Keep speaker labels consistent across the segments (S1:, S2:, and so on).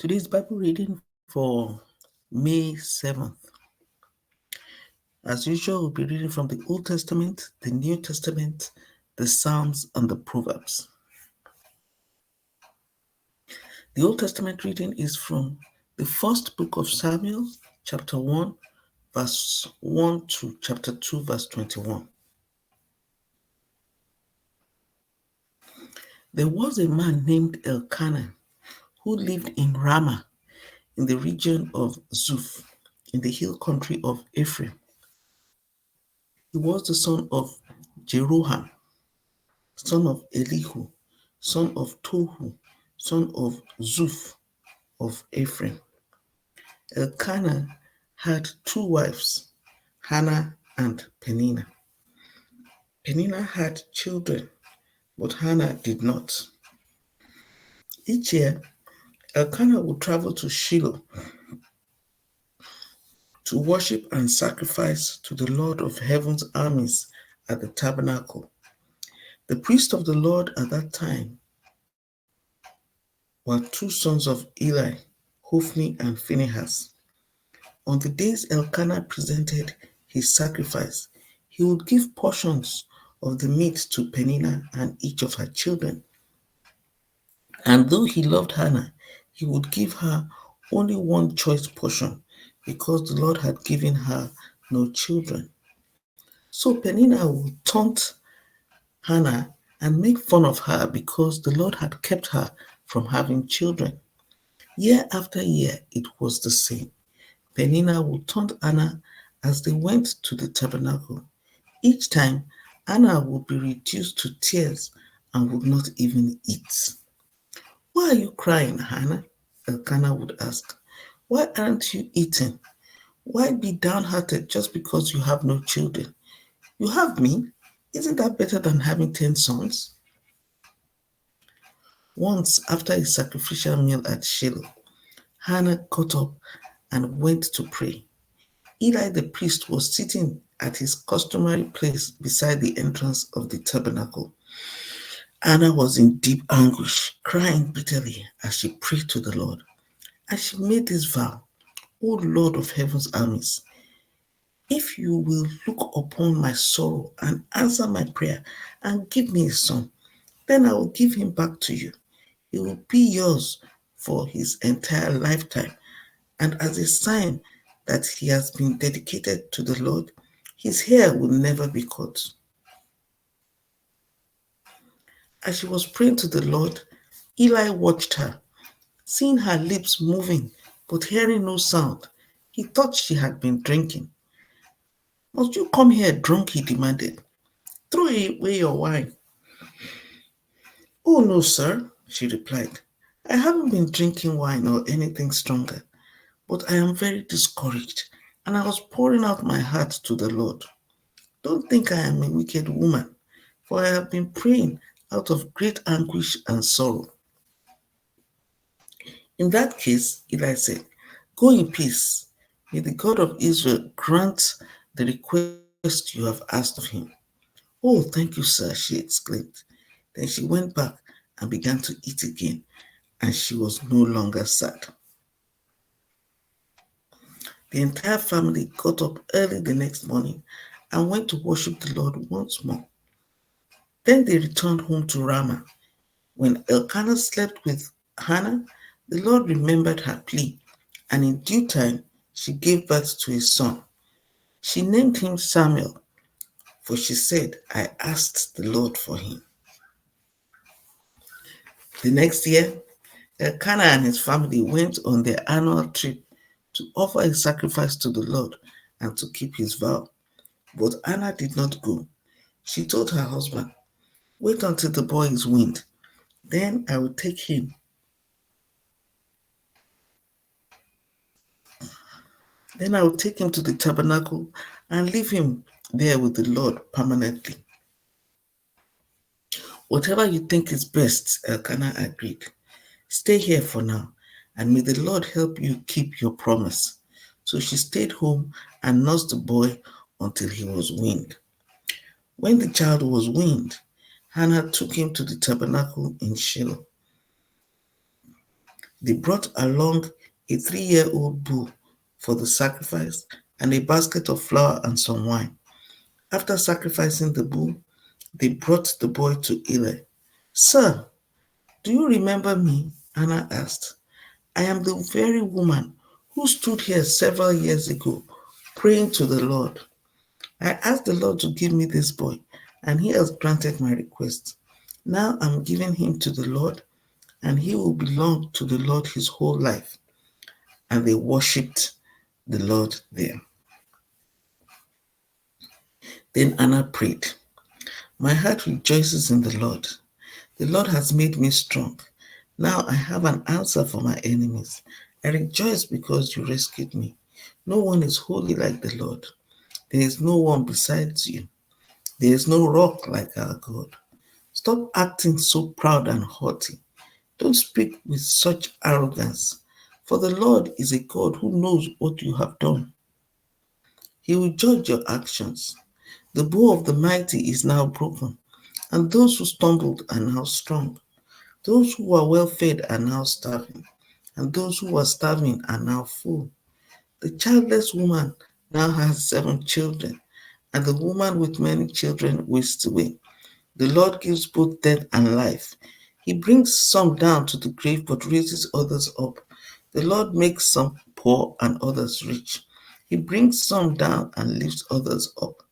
S1: Today's Bible reading for May 7th. As usual, we'll be reading from the Old Testament, the New Testament, the Psalms, and the Proverbs. The Old Testament reading is from the first book of Samuel, chapter 1, verse 1 to chapter 2, verse 21. There was a man named Elkanah who lived in Ramah in the region of Zuph in the hill country of Ephraim. He was the son of Jeroham, son of Elihu, son of Tohu, son of Zuph of Ephraim. Elkanah had two wives, Hannah and Peninnah. Peninnah had children, but Hannah did not. Each year, Elkanah would travel to Shiloh to worship and sacrifice to the Lord of Heaven's armies at the tabernacle. The priest of the Lord at that time were two sons of Eli, Hophni and Phinehas. On the days Elkanah presented his sacrifice, he would give portions of the meat to Peninnah and each of her children. And though he loved Hannah, he would give her only one choice portion because the Lord had given her no children. So Peninnah would taunt Hannah and make fun of her because the Lord had kept her from having children. Year after year, it was the same. Peninnah would taunt Hannah as they went to the tabernacle. Each time, Hannah would be reduced to tears and would not even eat. "Why are you crying, Hannah?" Elkanah would ask. "Why aren't you eating? Why be downhearted just because you have no children? You have me. Isn't that better than having 10 sons?" Once, after a sacrificial meal at Shiloh, Hannah got up and went to pray. Eli the priest was sitting at his customary place beside the entrance of the tabernacle. Hannah was in deep anguish, crying bitterly as she prayed to the Lord. And she made this vow: "O Lord of Heaven's armies, if you will look upon my sorrow and answer my prayer and give me a son, then I will give him back to you. He will be yours for his entire lifetime, and as a sign that he has been dedicated to the Lord, his hair will never be cut." As she was praying to the Lord, Eli watched her. Seeing her lips moving but hearing no sound, he thought she had been drinking. "Must you come here drunk?" he demanded. "Throw away your wine." "Oh no, sir," she replied. "I haven't been drinking wine or anything stronger, but I am very discouraged, and I was pouring out my heart to the Lord. Don't think I am a wicked woman, for I have been praying out of great anguish and sorrow." "In that case," Eli said, "go in peace. May the God of Israel grant the request you have asked of him." "Oh, thank you, sir," she exclaimed. Then she went back and began to eat again, and she was no longer sad. The entire family got up early the next morning and went to worship the Lord once more. Then they returned home to Ramah. When Elkanah slept with Hannah, the Lord remembered her plea, and in due time she gave birth to a son. She named him Samuel, for she said, "I asked the Lord for him." The next year, Elkanah and his family went on their annual trip to offer a sacrifice to the Lord and to keep his vow. But Hannah did not go. She told her husband, "Wait until the boy is weaned. Then I will take him. Then I will take him to the tabernacle and leave him there with the Lord permanently." "Whatever you think is best," Elkanah agreed. "Stay here for now, and may the Lord help you keep your promise." So she stayed home and nursed the boy until he was weaned. When the child was weaned, Hannah took him to the tabernacle in Shiloh. They brought along a 3-year-old bull for the sacrifice and a basket of flour and some wine. After sacrificing the bull, they brought the boy to Eli. "Sir, do you remember me?" Anna asked. "I am the very woman who stood here several years ago praying to the Lord. I asked the Lord to give me this boy, and he has granted my request. Now I'm giving him to the Lord, and he will belong to the Lord his whole life." And they worshipped the Lord there. Then Anna prayed, "My heart rejoices in the Lord. The Lord has made me strong. Now I have an answer for my enemies. I rejoice because you rescued me. No one is holy like the Lord. There is no one besides you. There is no rock like our God. Stop acting so proud and haughty. Don't speak with such arrogance. For the Lord is a God who knows what you have done. He will judge your actions. The bow of the mighty is now broken, and those who stumbled are now strong. Those who were well fed are now starving, and those who were starving are now full. The childless woman now has 7 children, and the woman with many children wastes away. The Lord gives both death and life. He brings some down to the grave but raises others up. The Lord makes some poor and others rich. He brings some down and lifts others up.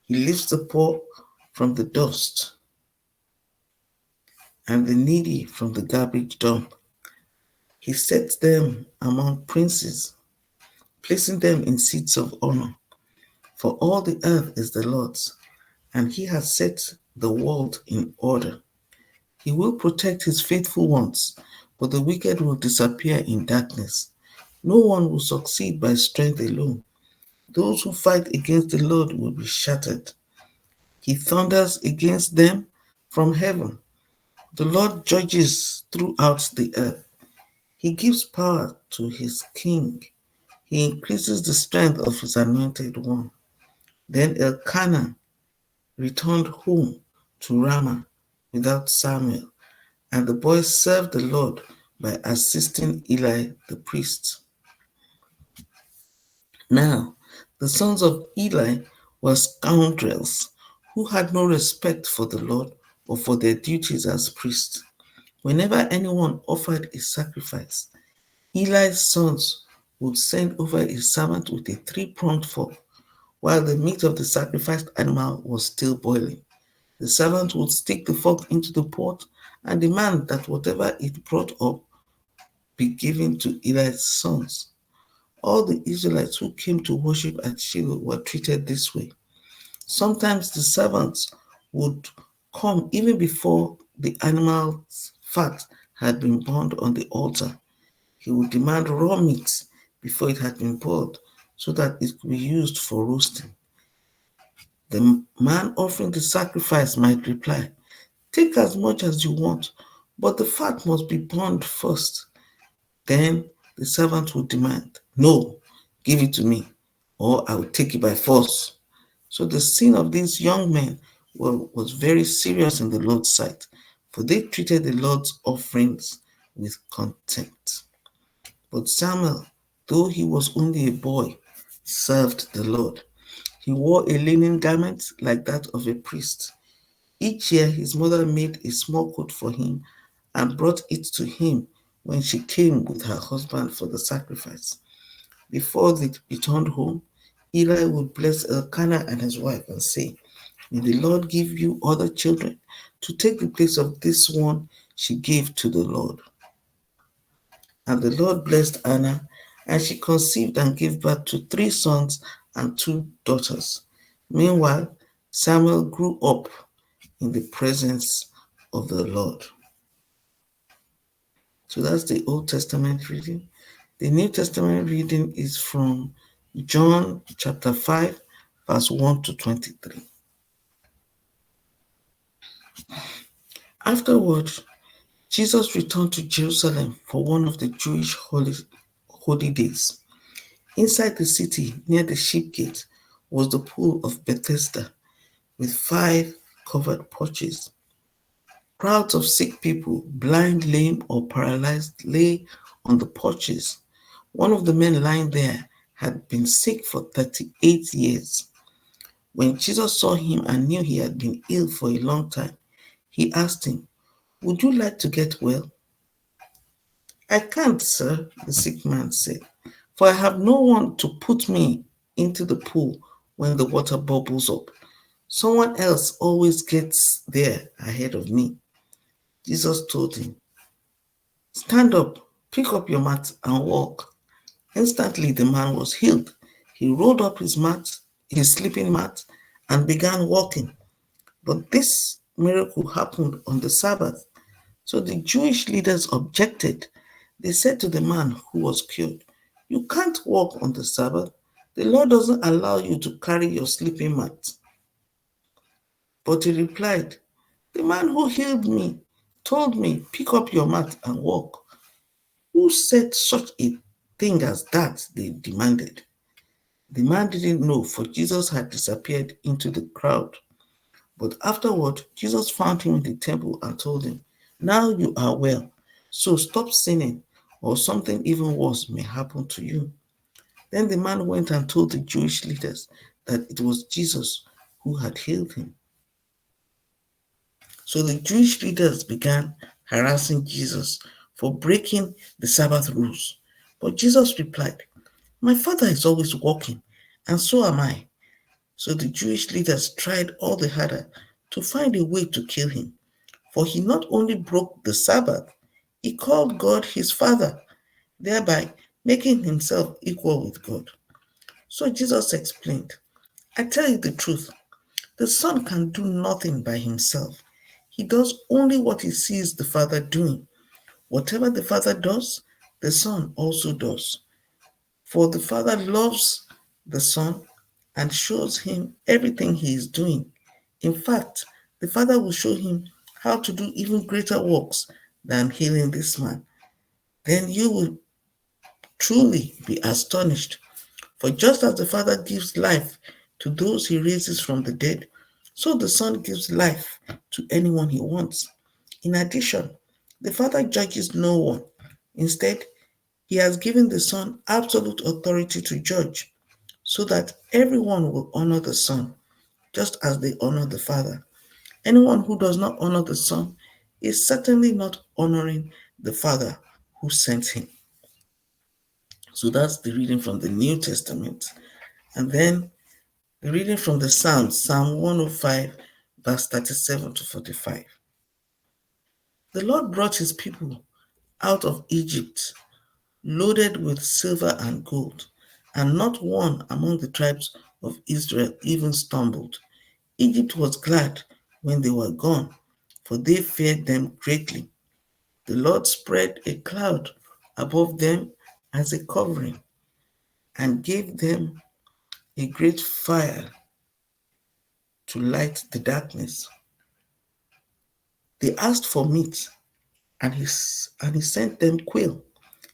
S1: He lifts the poor from the dust and the needy from the garbage dump. He sets them among princes, placing them in seats of honor. For all the earth is the Lord's, and he has set the world in order. He will protect his faithful ones, but the wicked will disappear in darkness. No one will succeed by strength alone. Those who fight against the Lord will be shattered. He thunders against them from heaven. The Lord judges throughout the earth. He gives power to his king. He increases the strength of his anointed one. Then Elkanah returned home to Ramah without Samuel, and the boys served the Lord by assisting Eli the priest. Now, the sons of Eli were scoundrels who had no respect for the Lord or for their duties as priests. Whenever anyone offered a sacrifice, Eli's sons would send over a servant with a 3-pronged fork while the meat of the sacrificed animal was still boiling. The servant would stick the fork into the pot and demand that whatever it brought up be given to Eli's sons. All the Israelites who came to worship at Shiloh were treated this way. Sometimes the servants would come even before the animal's fat had been burned on the altar. He would demand raw meat before it had been boiled so that it could be used for roasting. The man offering the sacrifice might reply, "Take as much as you want, but the fat must be burned first." Then the servant would demand, "No, give it to me, or I will take it by force." So the sin of these young men was very serious in the Lord's sight, for they treated the Lord's offerings with contempt. But Samuel, though he was only a boy, served the Lord. He wore a linen garment like that of a priest. Each year his mother made a small coat for him and brought it to him when she came with her husband for the sacrifice. Before they returned home, Eli would bless Elkanah and his wife and say, "May the Lord give you other children to take the place of this one she gave to the Lord." And the Lord blessed Anna, and she conceived and gave birth to 3 sons and 2 daughters. Meanwhile, Samuel grew up in the presence of the Lord. So that's the Old Testament reading. The New Testament reading is from John chapter 5, verse 1 to 23. Afterward, Jesus returned to Jerusalem for one of the Jewish holy days. Inside the city, near the sheep gate, was the pool of Bethesda with 5 covered porches. Crowds of sick people, blind, lame, or paralyzed, lay on the porches. One of the men lying there had been sick for 38 years. When Jesus saw him and knew he had been ill for a long time, he asked him, "Would you like to get well?" "I can't, sir," the sick man said, "for I have no one to put me into the pool when the water bubbles up. Someone else always gets there ahead of me." Jesus told him, "Stand up, pick up your mat, and walk." Instantly the man was healed. He rolled up his sleeping mat, and began walking. But this miracle happened on the Sabbath. So the Jewish leaders objected. They said to the man who was cured, "You can't walk on the Sabbath. The law doesn't allow you to carry your sleeping mat." But he replied, "The man who healed me told me, 'Pick up your mat and walk.'" "Who said such a thing as that?" they demanded. The man didn't know, for Jesus had disappeared into the crowd. But afterward, Jesus found him in the temple and told him, "Now you are well, so stop sinning, or something even worse may happen to you." Then the man went and told the Jewish leaders that it was Jesus who had healed him. So the Jewish leaders began harassing Jesus for breaking the Sabbath rules. But Jesus replied, "My Father is always working, and so am I." So the Jewish leaders tried all the harder to find a way to kill him. For he not only broke the Sabbath, he called God his Father, thereby making himself equal with God. So Jesus explained, "I tell you the truth, the Son can do nothing by himself. He does only what he sees the Father doing. Whatever the Father does, the Son also does. For the Father loves the Son and shows him everything he is doing. In fact, the Father will show him how to do even greater works than healing this man. Then you will truly be astonished. For just as the Father gives life to those he raises from the dead, so the Son gives life to anyone he wants. In addition, the Father judges no one. Instead, he has given the Son absolute authority to judge, so that everyone will honor the Son, just as they honor the Father. Anyone who does not honor the Son is certainly not honoring the Father who sent him. So that's the reading from the New Testament. And then the reading from the Psalms, Psalm 105, verse 37 to 45. The Lord brought his people out of Egypt, loaded with silver and gold, and not one among the tribes of Israel even stumbled. Egypt was glad when they were gone, for they feared them greatly. The Lord spread a cloud above them as a covering, and gave them a great fire to light the darkness. They asked for meat, and he sent them quail.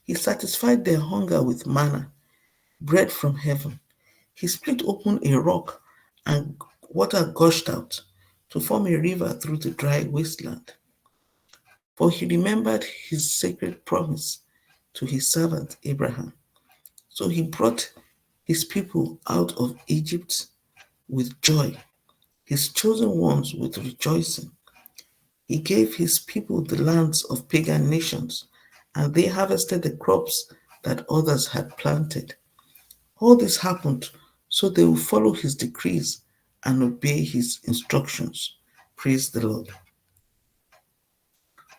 S1: He satisfied their hunger with manna, bread from heaven. He split open a rock, and water gushed out to form a river through the dry wasteland. For he remembered his sacred promise to his servant Abraham. So he brought his people out of Egypt with joy, his chosen ones with rejoicing. He gave his people the lands of pagan nations, and they harvested the crops that others had planted. All this happened so they will follow his decrees and obey his instructions. Praise the Lord.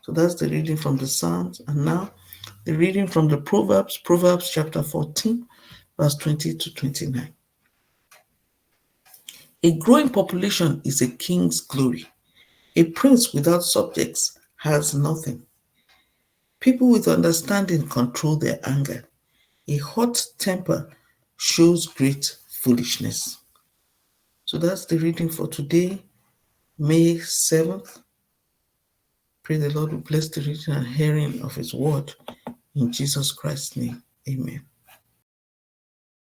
S1: So that's the reading from the Psalms. And now the reading from the Proverbs, Proverbs chapter 14, verse 20 to 29. A growing population is a king's glory. A prince without subjects has nothing. People with understanding control their anger. A hot temper shows great foolishness. So that's the reading for today, May 7th. Pray the Lord will bless the reading and hearing of his word. In Jesus Christ's name, amen.